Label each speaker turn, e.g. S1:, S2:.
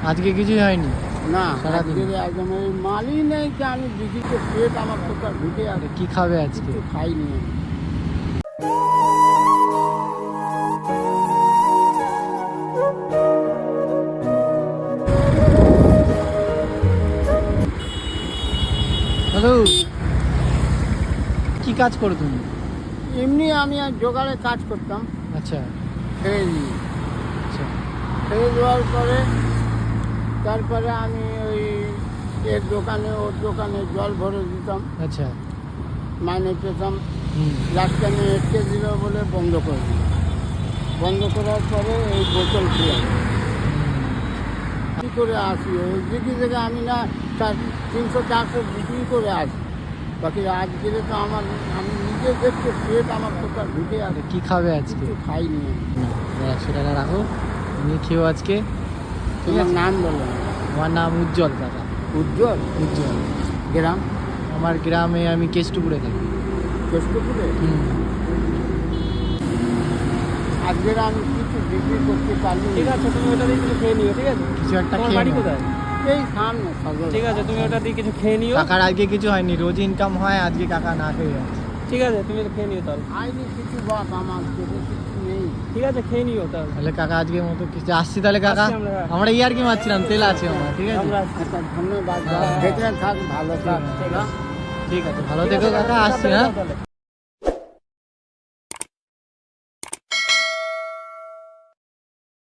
S1: আজকে কিছুই হয়নি?
S2: না,
S1: সারাদিন?
S2: আজকে একদম এই মালই নেই কি আমি দিদিকে পেট আমার কোথাও ঢুকে আছে,
S1: কি খাবে আজকে?
S2: কিছু খাইনি আমি।
S1: হ্যালো, কি কাজ করো তুমি?
S2: এমনি আমি আর জোগাড়ে কাজ করতাম,
S1: আচ্ছা
S2: ছেড়ে দিই।
S1: আচ্ছা।
S2: ছেড়ে দেওয়ার পরে তারপরে আমি ওই এর দোকানে ওর দোকানে জল ভরে দিতাম,
S1: আচ্ছা।
S2: মাইনে পেতাম।
S1: হুম।
S2: লাস্টে আমি এটকে দিল বলে বন্ধ করে দিই। বন্ধ করার পরে এই বোতল খেলাম। কী করে আসি ওই দিকে থেকে আমি না 300-400 বিক্রি করে আসি। বাকি আজকে তো আমার, আমি নিজে দেখতে পেট আমার কোথাও ঢুকে আছে,
S1: কি খাবে আজকে?
S2: কিছু খাইনি আমি।
S1: 100 টাকা রাখো, নিয়ে খেও আজকে। ঠিক
S2: তোমার
S1: আছে।
S2: নাম বলো?
S1: আমার নাম উজ্জ্বল কাকা।
S2: উজ্জ্বল?
S1: উজ্জ্বল।
S2: গ্রাম?
S1: আমার গ্রামে আমি কেষ্টপুরে থাকি।
S2: কেষ্টপুরে?
S1: হুম।
S2: আজকের আমি কিছু বিক্রি করতে পারলি।
S3: ঠিক আছে, তুমি ওটা দিয়ে কিছু খেয়ে নিও, ঠিক আছে?
S1: কিছু একটা
S3: তোমার
S1: খেয়ে
S3: বাড়ি
S1: নাও।
S3: কোথায়?
S2: এই সামনে সদর।
S3: ঠিক আছে, তুমি ওটা দিয়ে কিছু খেয়ে নিও।
S1: কাকার আজকে কিছু হয়নি, রোজ ইনকাম হয়, আজকে কাকা না খেয়ে যাচ্ছে।
S3: ঠিক আছে, তুমি এটা খেয়ে নিও তাহলে।
S2: আইনি কিছু বাপ আমার পেটে কিছু নেই।
S3: ঠিক আছে, খেয়ে নিও তাহলে।
S1: তাহলে কাকা আজকের মতো কিছু আসছি তাহলে কাকা।
S3: আসছি আমরা।
S1: আমরা ইয়ার কি মারছিলাম, তেল আছে আমার। ঠিক আছে।
S3: আমরা আসছি।
S2: আচ্ছা, ধন্যবাদ।
S1: হ্যাঁ।
S2: দেখে থাক, ভালো থাক।
S1: ঠিক আছে, ভালো
S3: ঠিক
S1: থেকো
S3: আছে,
S1: কাকা, আসছি।
S3: সাবধানে
S1: হ্যাঁ।
S3: যাও তাহলে।